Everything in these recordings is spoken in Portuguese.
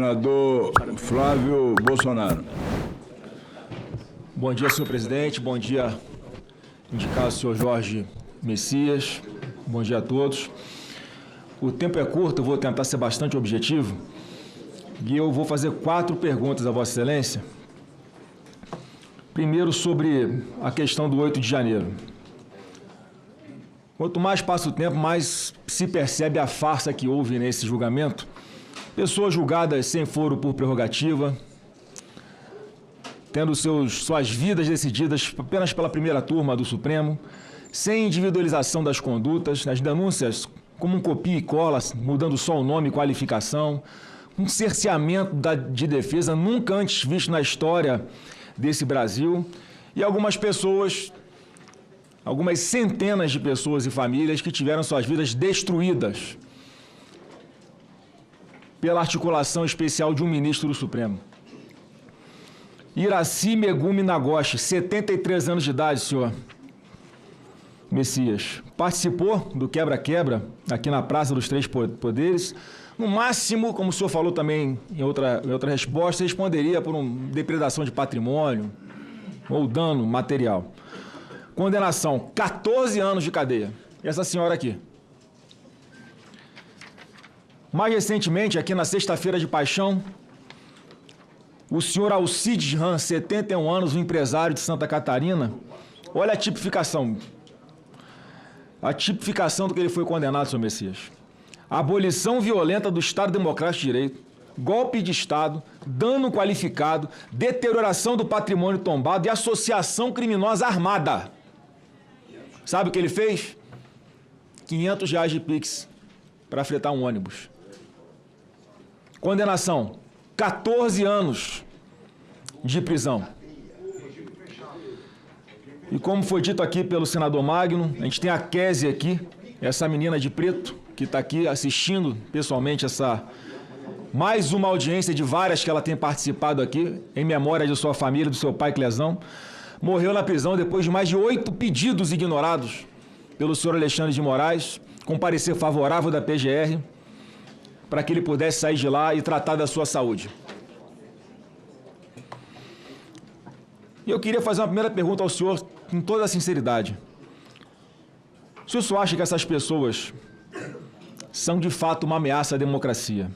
Senador Flávio Bolsonaro. Bom dia, senhor presidente. Bom dia, indicado senhor Jorge Messias. Bom dia a todos. O tempo é curto, eu vou tentar ser bastante objetivo. E eu vou fazer 4 perguntas a Vossa Excelência. Primeiro, sobre a questão do 8 de janeiro. Quanto mais passa o tempo, mais se percebe a farsa que houve nesse julgamento. Pessoas julgadas sem foro por prerrogativa, tendo suas vidas decididas apenas pela primeira turma do Supremo, sem individualização das condutas, as denúncias como um copia e cola, mudando só o nome e qualificação, um cerceamento de defesa nunca antes visto na história desse Brasil, e algumas pessoas, algumas centenas de pessoas e famílias que tiveram suas vidas destruídas pela articulação especial de um ministro do Supremo. Iraci Megumi Nagoshi, 73 anos de idade, senhor Messias. Participou do quebra-quebra aqui na Praça dos Três Poderes. No máximo, como o senhor falou também em outra resposta, responderia por uma depredação de patrimônio ou dano material. Condenação, 14 anos de cadeia. E essa senhora aqui. Mais recentemente, aqui na Sexta-feira de Paixão, o senhor Alcides Ram, 71 anos, um empresário de Santa Catarina. Olha a tipificação. A tipificação do que ele foi condenado, senhor Messias. Abolição violenta do Estado Democrático de Direito, golpe de Estado, dano qualificado, deterioração do patrimônio tombado e associação criminosa armada. Sabe o que ele fez? R$500 de Pix para fretar um ônibus. Condenação, 14 anos de prisão. E como foi dito aqui pelo senador Magno, a gente tem a Kézia aqui, essa menina de preto, que está aqui assistindo pessoalmente mais uma audiência de várias que ela tem participado aqui, em memória de sua família, do seu pai Clesão. Morreu na prisão depois de mais de 8 pedidos ignorados pelo senhor Alexandre de Moraes, com parecer favorável da PGR, para que ele pudesse sair de lá e tratar da sua saúde. E eu queria fazer uma primeira pergunta ao senhor, com toda a sinceridade. O senhor só acha que essas pessoas são de fato uma ameaça à democracia?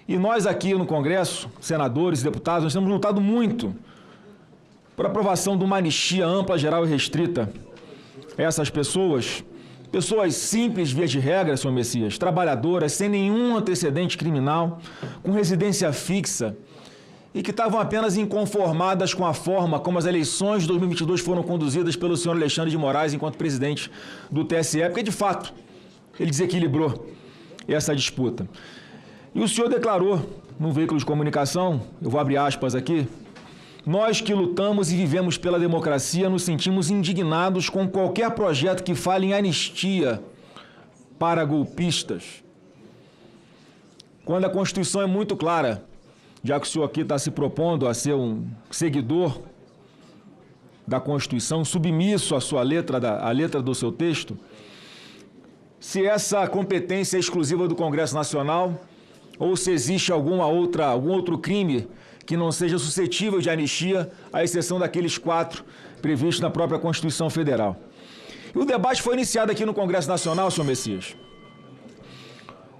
E nós aqui no Congresso, senadores e deputados, nós temos lutado muito por aprovação de uma anistia ampla, geral e restrita a essas pessoas. Pessoas simples, via de regra, senhor Messias, trabalhadoras, sem nenhum antecedente criminal, com residência fixa e que estavam apenas inconformadas com a forma como as eleições de 2022 foram conduzidas pelo senhor Alexandre de Moraes enquanto presidente do TSE, porque, de fato, ele desequilibrou essa disputa. E o senhor declarou, num veículo de comunicação, eu vou abrir aspas aqui, nós que lutamos e vivemos pela democracia nos sentimos indignados com qualquer projeto que fale em anistia para golpistas. Quando a Constituição é muito clara, já que o senhor aqui está se propondo a ser um seguidor da Constituição, submisso à sua letra, à letra do seu texto, se essa competência é exclusiva do Congresso Nacional ou se existe algum outro crime que não seja suscetível de anistia, à exceção daqueles 4 previstos na própria Constituição Federal. E o debate foi iniciado aqui no Congresso Nacional, senhor Messias.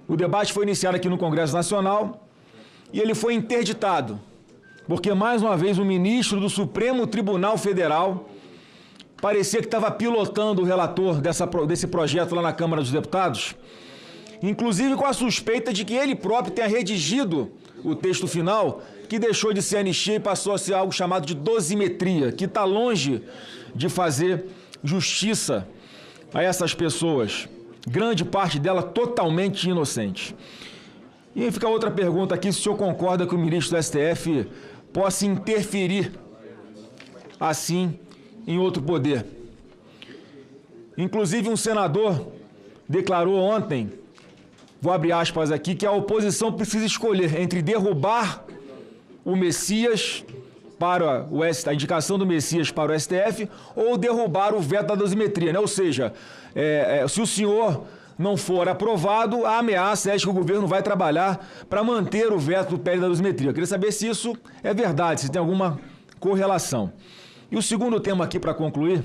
O debate foi iniciado aqui no Congresso Nacional e ele foi interditado, porque, mais uma vez, o ministro do Supremo Tribunal Federal parecia que estava pilotando o relator desse projeto lá na Câmara dos Deputados, inclusive com a suspeita de que ele próprio tenha redigido o texto final, que deixou de ser anistia e passou a ser algo chamado de dosimetria, que está longe de fazer justiça a essas pessoas, grande parte dela totalmente inocente. E aí fica outra pergunta aqui, se o senhor concorda que o ministro do STF possa interferir, assim, em outro poder. Inclusive, um senador declarou ontem, vou abrir aspas aqui, que a oposição precisa escolher entre derrubar o Messias para a indicação do Messias para o STF ou derrubar o veto da dosimetria, né? Ou seja, se o senhor não for aprovado, a ameaça é de que o governo vai trabalhar para manter o veto do PL da dosimetria. Eu queria saber se isso é verdade, se tem alguma correlação. E o segundo tema aqui, para concluir,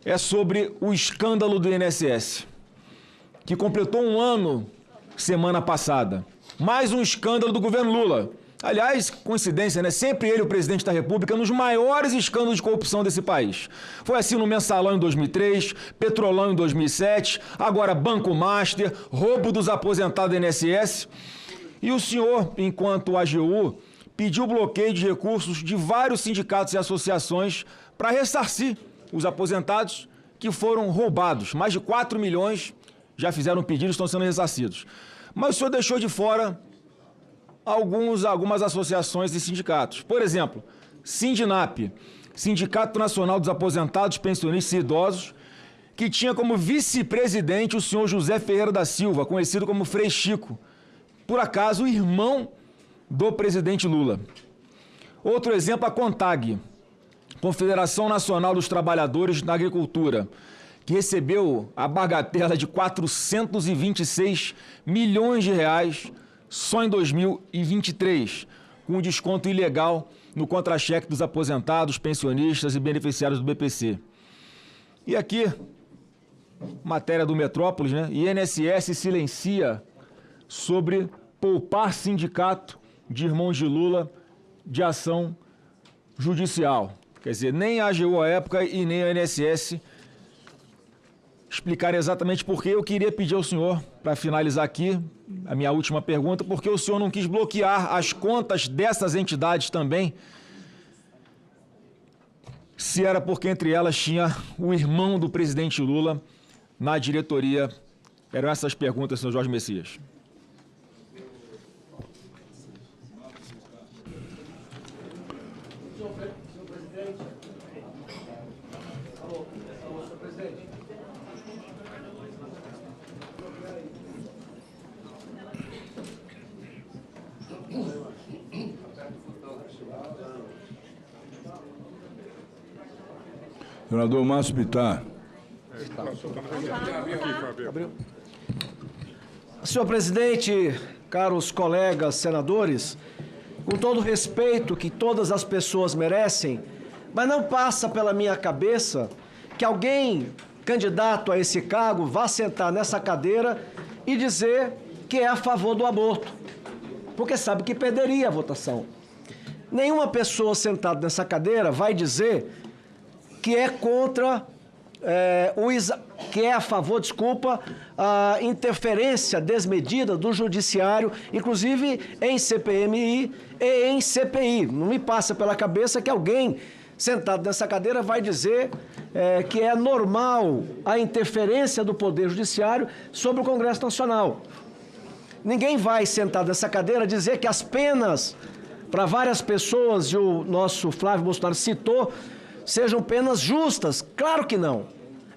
é sobre o escândalo do INSS, que completou um ano semana passada. Mais um escândalo do governo Lula. Aliás, coincidência, né? Sempre ele, o presidente da República, nos maiores escândalos de corrupção desse país. Foi assim no Mensalão em 2003, Petrolão em 2007, agora Banco Master, roubo dos aposentados do INSS. E o senhor, enquanto AGU, pediu bloqueio de recursos de vários sindicatos e associações para ressarcir os aposentados que foram roubados. Mais de 4 milhões já fizeram pedido e estão sendo ressarcidos. Mas o senhor deixou de fora algumas associações e sindicatos. Por exemplo, Sindinap, Sindicato Nacional dos Aposentados, Pensionistas e Idosos, que tinha como vice-presidente o senhor José Ferreira da Silva, conhecido como Frei Chico, por acaso irmão do presidente Lula. Outro exemplo, a CONTAG, Confederação Nacional dos Trabalhadores da Agricultura, que recebeu a bagatela de 426 milhões de reais só em 2023, com um desconto ilegal no contra-cheque dos aposentados, pensionistas e beneficiários do BPC. E aqui, matéria do Metrópolis, né? INSS silencia sobre poupar sindicato de irmãos de Lula de ação judicial. Quer dizer, nem a AGU à época e nem a INSS explicar exatamente por que. Eu queria pedir ao senhor, para finalizar aqui, a minha última pergunta, por que o senhor não quis bloquear as contas dessas entidades também, se era porque entre elas tinha o irmão do presidente Lula na diretoria. Eram essas perguntas, senhor Jorge Messias. Senador Márcio Bittar. Senhor presidente, caros colegas senadores, com todo o respeito que todas as pessoas merecem, mas não passa pela minha cabeça que alguém candidato a esse cargo vá sentar nessa cadeira e dizer que é a favor do aborto, porque sabe que perderia a votação. Nenhuma pessoa sentada nessa cadeira vai dizer que é contra, que é a favor, a interferência desmedida do judiciário, inclusive em CPMI e em CPI. Não me passa pela cabeça que alguém sentado nessa cadeira vai dizer que é normal a interferência do Poder Judiciário sobre o Congresso Nacional. Ninguém vai sentado nessa cadeira dizer que as penas para várias pessoas, e o nosso Flávio Bolsonaro citou, sejam penas justas. Claro que não.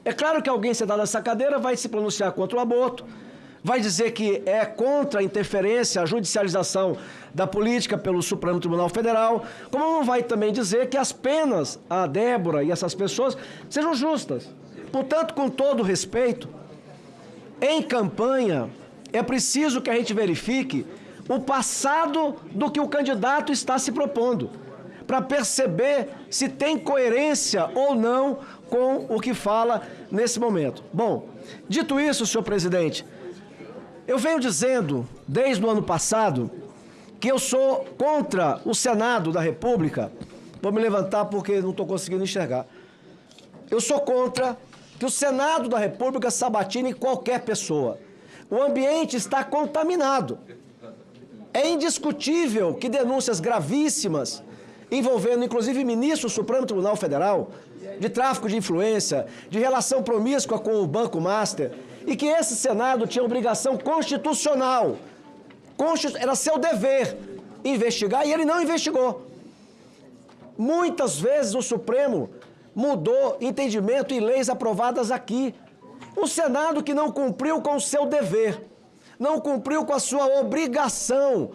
É claro que alguém sentado nessa cadeira vai se pronunciar contra o aborto, vai dizer que é contra a interferência, a judicialização da política pelo Supremo Tribunal Federal, como não vai também dizer que as penas a Débora e essas pessoas sejam justas. Portanto, com todo respeito, em campanha é preciso que a gente verifique o passado do que o candidato está se propondo, para perceber se tem coerência ou não com o que fala nesse momento. Bom, dito isso, senhor presidente, eu venho dizendo desde o ano passado que eu sou contra o Senado da República. Vou me levantar porque não estou conseguindo enxergar. Eu sou contra que o Senado da República sabatine qualquer pessoa. O ambiente está contaminado. É indiscutível que denúncias gravíssimas envolvendo inclusive ministro do Supremo Tribunal Federal, de tráfico de influência, de relação promíscua com o Banco Master, e que esse Senado tinha obrigação constitucional, era seu dever investigar, e ele não investigou. Muitas vezes o Supremo mudou entendimento e leis aprovadas aqui. O Senado que não cumpriu com o seu dever, não cumpriu com a sua obrigação.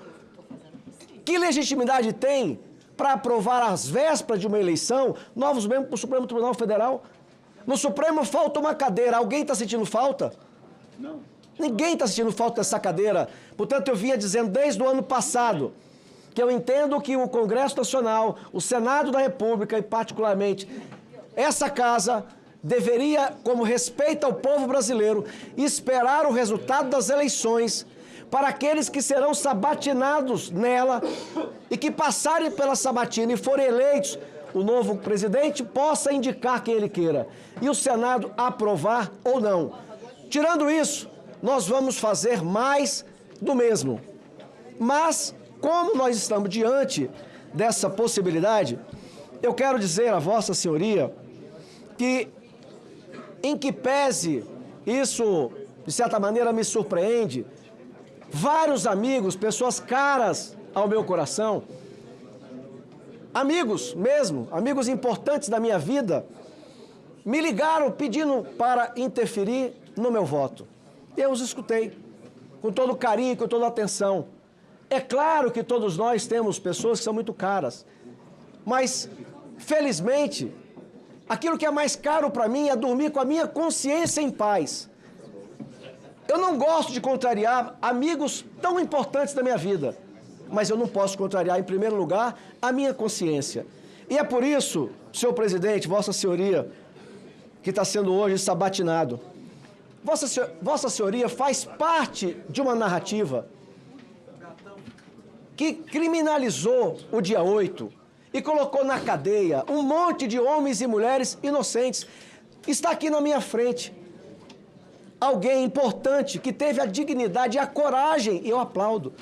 Que legitimidade tem para aprovar às vésperas de uma eleição novos membros para o Supremo Tribunal Federal? No Supremo falta uma cadeira, alguém está sentindo falta? Ninguém está sentindo falta dessa cadeira. Portanto, eu vinha dizendo desde o ano passado que eu entendo que o Congresso Nacional, o Senado da República e, particularmente, essa casa deveria, como respeito ao povo brasileiro, esperar o resultado das eleições para aqueles que serão sabatinados nela e que passarem pela sabatina e forem eleitos, o novo presidente possa indicar quem ele queira e o Senado aprovar ou não. Tirando isso, nós vamos fazer mais do mesmo. Mas, como nós estamos diante dessa possibilidade, eu quero dizer a Vossa Senhoria que, em que pese, isso, de certa maneira, me surpreende, vários amigos, pessoas caras ao meu coração, amigos mesmo, amigos importantes da minha vida, me ligaram pedindo para interferir no meu voto. Eu os escutei, com todo carinho, com toda atenção. É claro que todos nós temos pessoas que são muito caras, mas, felizmente, aquilo que é mais caro para mim é dormir com a minha consciência em paz. Eu não gosto de contrariar amigos tão importantes da minha vida, mas eu não posso contrariar, em primeiro lugar, a minha consciência. E é por isso, senhor presidente, Vossa Senhoria, que está sendo hoje sabatinado, Vossa Senhoria faz parte de uma narrativa que criminalizou o dia 8 e colocou na cadeia um monte de homens e mulheres inocentes. Está aqui na minha frente alguém importante que teve a dignidade e a coragem, e eu aplaudo,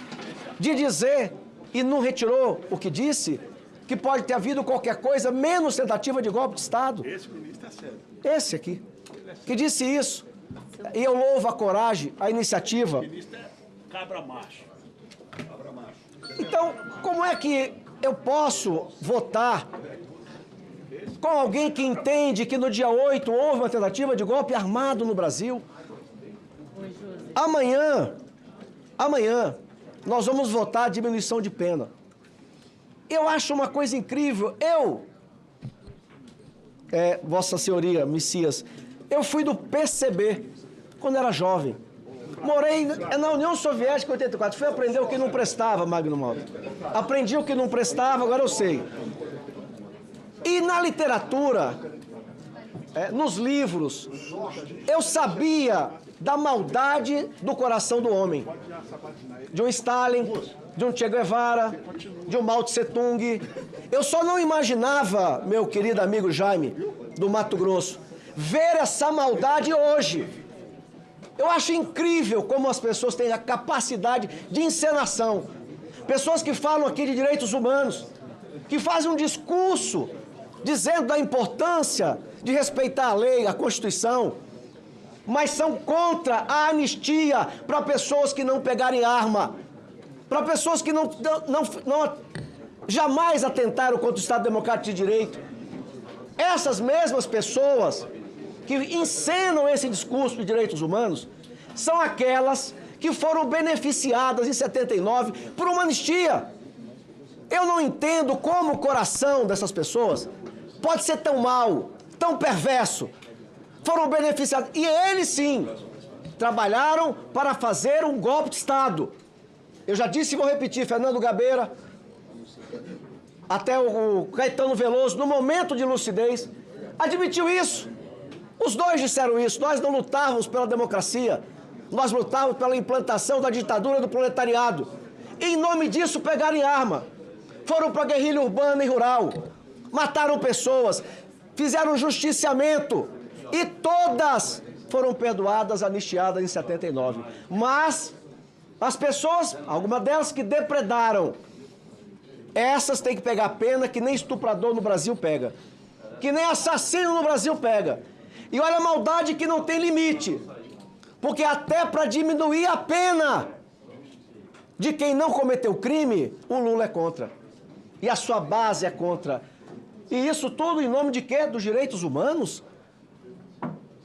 de dizer, e não retirou o que disse, que pode ter havido qualquer coisa menos tentativa de golpe de Estado. Esse ministro está certo. Esse aqui, que disse isso. E eu louvo a coragem, a iniciativa. O ministro é cabra macho. Então, como é que eu posso votar com alguém que entende que no dia 8 houve uma tentativa de golpe armado no Brasil? Amanhã, nós vamos votar a diminuição de pena. Eu acho uma coisa incrível. Vossa Senhoria, Messias, eu fui do PCB quando era jovem. Morei na União Soviética em 84. Fui aprender o que não prestava, Magno Malta. Aprendi o que não prestava, agora eu sei. E na literatura, nos livros, eu sabia da maldade do coração do homem. De um Stalin, de um Che Guevara, de um Mao Tse Tung. Eu só não imaginava, meu querido amigo Jaime, do Mato Grosso, ver essa maldade hoje. Eu acho incrível como as pessoas têm a capacidade de encenação. Pessoas que falam aqui de direitos humanos, que fazem um discurso dizendo da importância de respeitar a lei, a Constituição, mas são contra a anistia para pessoas que não pegarem arma, para pessoas que não jamais atentaram contra o Estado Democrático de Direito. Essas mesmas pessoas que encenam esse discurso de direitos humanos são aquelas que foram beneficiadas em 79 por uma anistia. Eu não entendo como o coração dessas pessoas pode ser tão mau, tão perverso. Foram beneficiados. E eles, sim, trabalharam para fazer um golpe de Estado. Eu já disse e vou repetir, Fernando Gabeira, até o Caetano Veloso, no momento de lucidez, admitiu isso. Os dois disseram isso. Nós não lutávamos pela democracia, nós lutávamos pela implantação da ditadura do proletariado. E, em nome disso, pegaram em arma. Foram para a guerrilha urbana e rural, mataram pessoas, fizeram justiciamento, e todas foram perdoadas, anistiadas em 79. Mas as pessoas, algumas delas que depredaram, essas têm que pegar pena que nem estuprador no Brasil pega, que nem assassino no Brasil pega. E olha a maldade que não tem limite, porque até para diminuir a pena de quem não cometeu crime, o Lula é contra. E a sua base é contra. E isso tudo em nome de quê? Dos direitos humanos?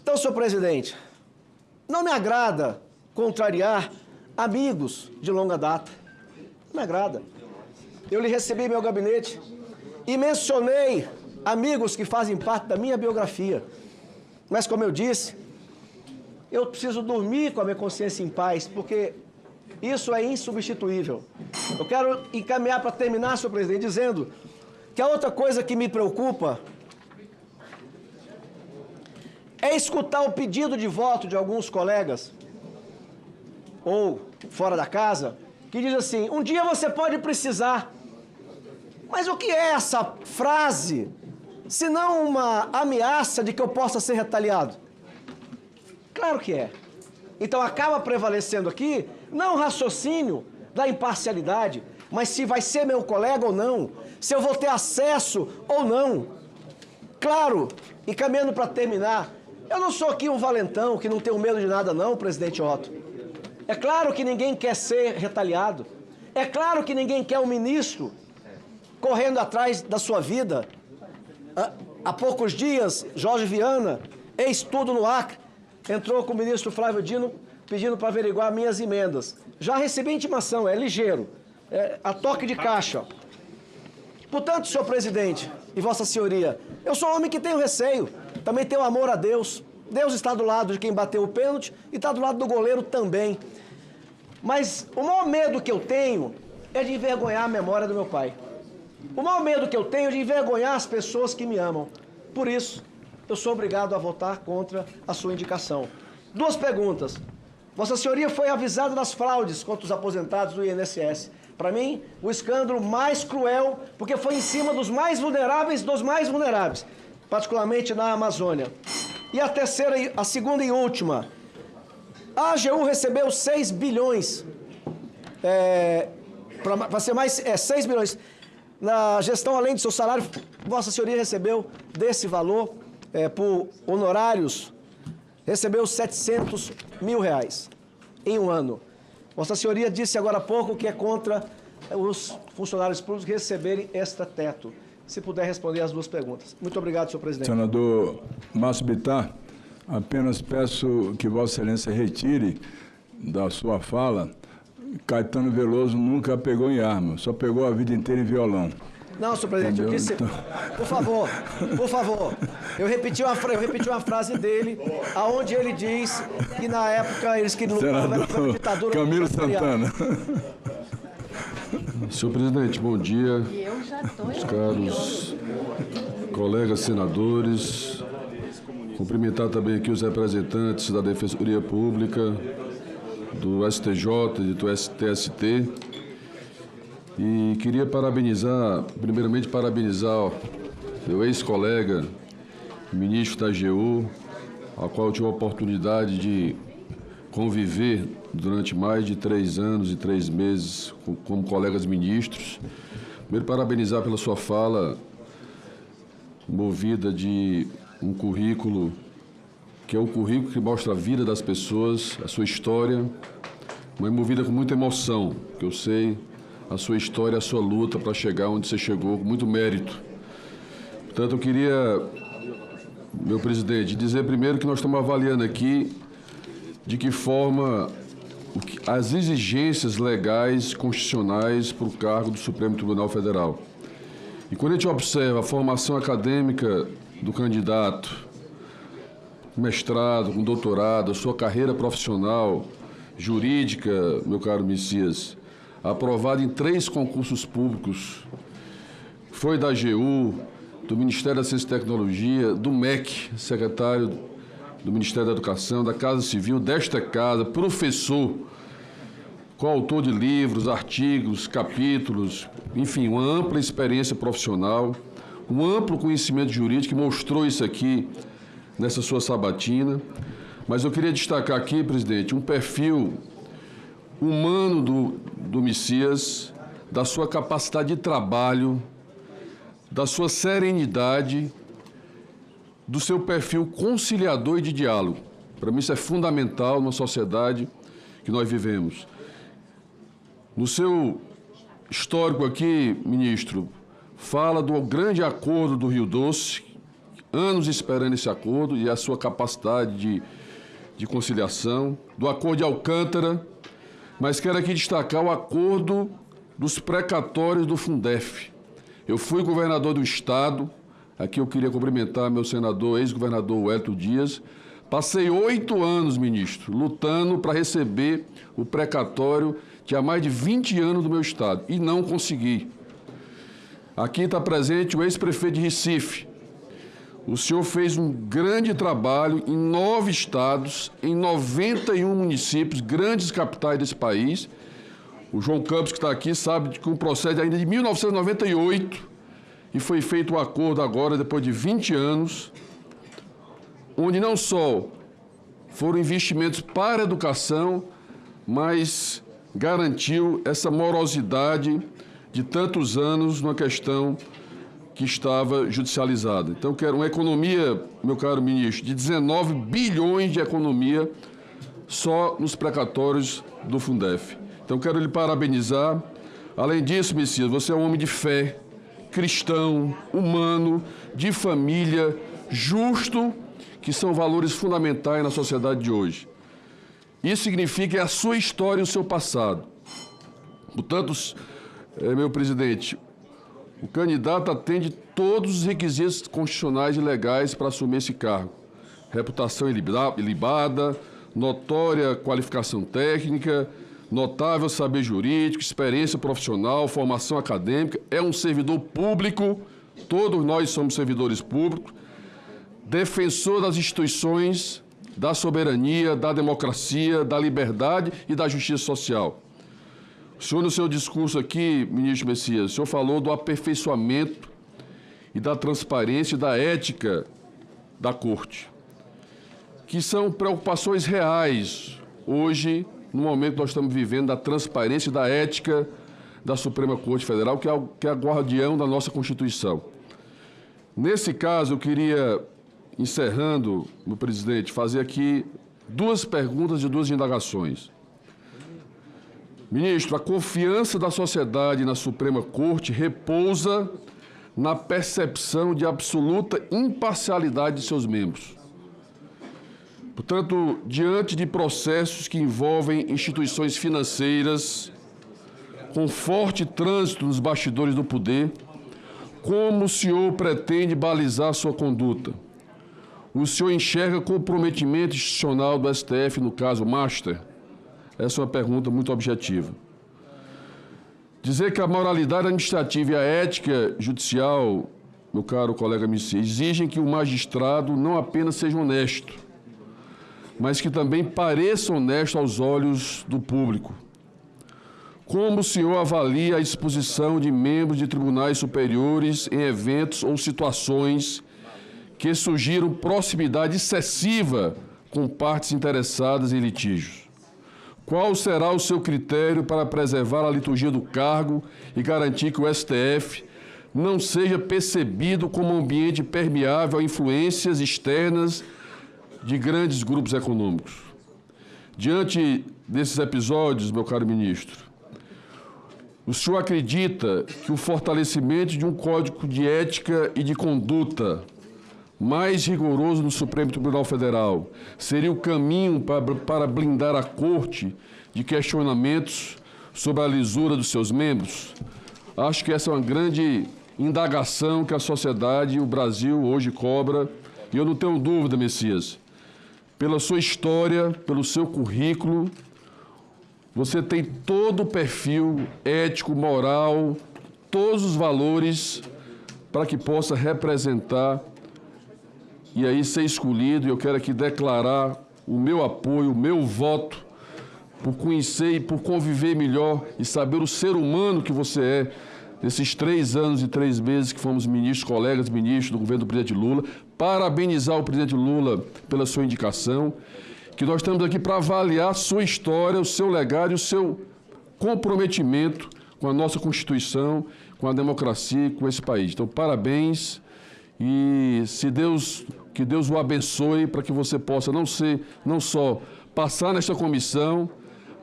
Então, senhor presidente, não me agrada contrariar amigos de longa data. Não me agrada. Eu lhe recebi em meu gabinete e mencionei amigos que fazem parte da minha biografia. Mas, como eu disse, eu preciso dormir com a minha consciência em paz, porque isso é insubstituível. Eu quero encaminhar para terminar, senhor presidente, dizendo que a outra coisa que me preocupa é escutar o pedido de voto de alguns colegas, ou fora da casa, que diz assim: um dia você pode precisar. Mas o que é essa frase, se não uma ameaça de que eu possa ser retaliado? Claro que é. Então acaba prevalecendo aqui, não o raciocínio da imparcialidade, mas se vai ser meu colega ou não, se eu vou ter acesso ou não. Claro, e caminhando para terminar, eu não sou aqui um valentão que não tenho medo de nada não, presidente Otto. É claro que ninguém quer ser retaliado. É claro que ninguém quer um ministro correndo atrás da sua vida. Há poucos dias, Jorge Viana, ex-tudo no Acre, entrou com o ministro Flávio Dino pedindo para averiguar minhas emendas. Já recebi intimação, é ligeiro, é a toque de caixa. Portanto, senhor presidente e vossa senhoria, eu sou um homem que tenho receio, também tenho amor a Deus. Deus está do lado de quem bateu o pênalti e está do lado do goleiro também. Mas o maior medo que eu tenho é de envergonhar a memória do meu pai. O maior medo que eu tenho é de envergonhar as pessoas que me amam. Por isso, eu sou obrigado a votar contra a sua indicação. Duas perguntas. Vossa senhoria foi avisada das fraudes contra os aposentados do INSS. Para mim, o escândalo mais cruel, porque foi em cima dos mais vulneráveis dos mais vulneráveis, particularmente na Amazônia. E a segunda e última. A AGU recebeu 6 bilhões, para ser mais, 6 bilhões. Na gestão, além do seu salário, Vossa Senhoria recebeu desse valor, por honorários, recebeu 700 mil reais em um ano. Vossa Senhoria disse agora há pouco que é contra os funcionários públicos receberem extra-teto. Se puder responder as duas perguntas. Muito obrigado, senhor presidente. Senador Márcio Bittar, apenas peço que Vossa Excelência retire da sua fala: Caetano Veloso nunca pegou em arma, só pegou a vida inteira em violão. Não, senhor presidente, eu quis... Então... Por favor. Eu repeti uma frase dele, aonde ele diz que na época eles queriam lutar pela ditadura... Camilo Santana. Senhor presidente, bom dia. Os caros colegas senadores. Cumprimentar também aqui os representantes da Defensoria Pública, do STJ e do TST. E queria primeiramente parabenizar meu ex-colega, ministro da AGU, ao qual eu tive a oportunidade de conviver durante mais de 3 anos e 3 meses como colegas ministros. Primeiro, parabenizar pela sua fala, movida de um currículo que é o currículo que mostra a vida das pessoas, a sua história, mas movida com muita emoção, que eu sei a sua história, a sua luta para chegar onde você chegou, com muito mérito. Portanto, eu queria, meu presidente, dizer primeiro que nós estamos avaliando aqui de que forma as exigências legais, constitucionais para o cargo do Supremo Tribunal Federal. E quando a gente observa a formação acadêmica do candidato, mestrado, com doutorado, a sua carreira profissional, jurídica, meu caro Messias, aprovado em 3 concursos públicos, foi da AGU, do Ministério da Ciência e Tecnologia, do MEC, secretário do Ministério da Educação, da Casa Civil, desta casa, professor, coautor de livros, artigos, capítulos, enfim, uma ampla experiência profissional, um amplo conhecimento jurídico, que mostrou isso aqui nessa sua sabatina. Mas eu queria destacar aqui, presidente, um perfil humano do Messias, da sua capacidade de trabalho, da sua serenidade, do seu perfil conciliador e de diálogo. Para mim isso é fundamental numa sociedade que nós vivemos. No seu histórico aqui, ministro, fala do grande acordo do Rio Doce, anos esperando esse acordo e a sua capacidade de conciliação, do acordo de Alcântara, mas quero aqui destacar o acordo dos precatórios do Fundef. Eu fui governador do Estado, aqui eu queria cumprimentar meu senador, ex-governador Wellington Dias, Passei 8 anos, ministro, lutando para receber o precatório de há mais de 20 anos do meu estado e não consegui. Aqui está presente o ex-prefeito de Recife. O senhor fez um grande trabalho em 9 estados, em 91 municípios, grandes capitais desse país. O João Campos, que está aqui, sabe que um processo ainda de 1998 e foi feito um acordo agora, depois de 20 anos, onde não só foram investimentos para a educação, mas garantiu essa morosidade de tantos anos numa questão que estava judicializada. Então, quero uma economia, meu caro ministro, de 19 bilhões de economia só nos precatórios do Fundef. Então, quero lhe parabenizar. Além disso, Messias, você é um homem de fé, cristão, humano, de família, justo, que são valores fundamentais na sociedade de hoje. Isso significa a sua história e o seu passado. Portanto, meu presidente, o candidato atende todos os requisitos constitucionais e legais para assumir esse cargo. Reputação ilibada, notória qualificação técnica, notável saber jurídico, experiência profissional, formação acadêmica, é um servidor público, todos nós somos servidores públicos, defensor das instituições, da soberania, da democracia, da liberdade e da justiça social. O senhor, no seu discurso aqui, ministro Messias, o senhor falou do aperfeiçoamento e da transparência e da ética da Corte, que são preocupações reais hoje, no momento que nós estamos vivendo, da transparência e da ética da Suprema Corte Federal, que é a guardião da nossa Constituição. Nesse caso, eu queria, encerrando, meu presidente, fazer aqui 2 perguntas e 2 indagações. Ministro, a confiança da sociedade na Suprema Corte repousa na percepção de absoluta imparcialidade de seus membros. Portanto, diante de processos que envolvem instituições financeiras, com forte trânsito nos bastidores do poder, como o senhor pretende balizar sua conduta? O senhor enxerga comprometimento institucional do STF no caso Master? Essa é uma pergunta muito objetiva. Dizer que a moralidade administrativa e a ética judicial, meu caro colega Messias, exigem que o magistrado não apenas seja honesto, mas que também pareça honesto aos olhos do público. Como o senhor avalia a exposição de membros de tribunais superiores em eventos ou situações que sugiram proximidade excessiva com partes interessadas em litígios? Qual será o seu critério para preservar a liturgia do cargo e garantir que o STF não seja percebido como um ambiente permeável a influências externas de grandes grupos econômicos? Diante desses episódios, meu caro ministro, o senhor acredita que o fortalecimento de um código de ética e de conduta mais rigoroso no Supremo Tribunal Federal seria o caminho para blindar a Corte de questionamentos sobre a lisura dos seus membros? Acho que essa é uma grande indagação que a sociedade e o Brasil hoje cobra, e eu não tenho dúvida, Messias, pela sua história, pelo seu currículo, você tem todo o perfil ético, moral, todos os valores para que possa representar e aí ser escolhido. E eu quero aqui declarar o meu apoio, o meu voto, por conhecer e por conviver melhor e saber o ser humano que você é, nesses 3 anos e 3 meses que fomos ministros, colegas ministros do governo do presidente Lula. Parabenizar o presidente Lula pela sua indicação, que nós estamos aqui para avaliar a sua história, o seu legado e o seu comprometimento com a nossa Constituição, com a democracia e com esse país. Então, parabéns e que Deus o abençoe para que você possa não só passar nesta comissão,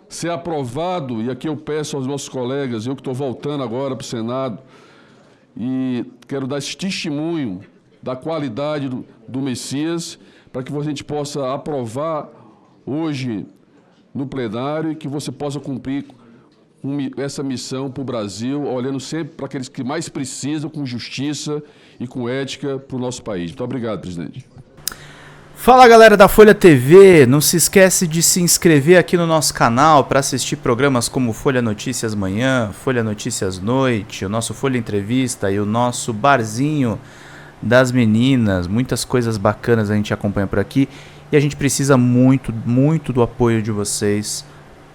ser aprovado, e aqui eu peço aos nossos colegas, eu que estou voltando agora para o Senado, e quero dar esse testemunho da qualidade do Messias, para que a gente possa aprovar hoje no plenário e que você possa cumprir essa missão para o Brasil, olhando sempre para aqueles que mais precisam, com justiça e com ética para o nosso país. Muito obrigado, presidente. Fala galera da Folha TV, não se esquece de se inscrever aqui no nosso canal para assistir programas como Folha Notícias Manhã, Folha Notícias Noite, o nosso Folha Entrevista e o nosso Barzinho das Meninas. Muitas coisas bacanas a gente acompanha por aqui e a gente precisa muito, muito do apoio de vocês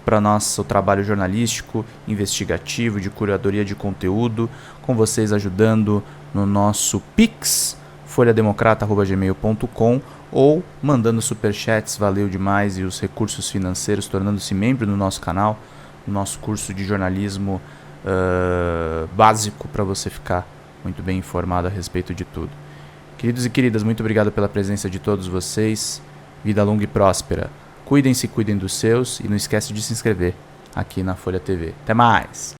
para nosso trabalho jornalístico, investigativo, de curadoria de conteúdo, com vocês ajudando no nosso Pix, folhademocrata@gmail.com, ou mandando superchats, valeu demais, e os recursos financeiros, tornando-se membro do nosso canal, no nosso curso de jornalismo básico, para você ficar muito bem informado a respeito de tudo. Queridos e queridas, muito obrigado pela presença de todos vocês. Vida longa e próspera. Cuidem-se, cuidem dos seus, e não esquece de se inscrever aqui na Folha TV. Até mais!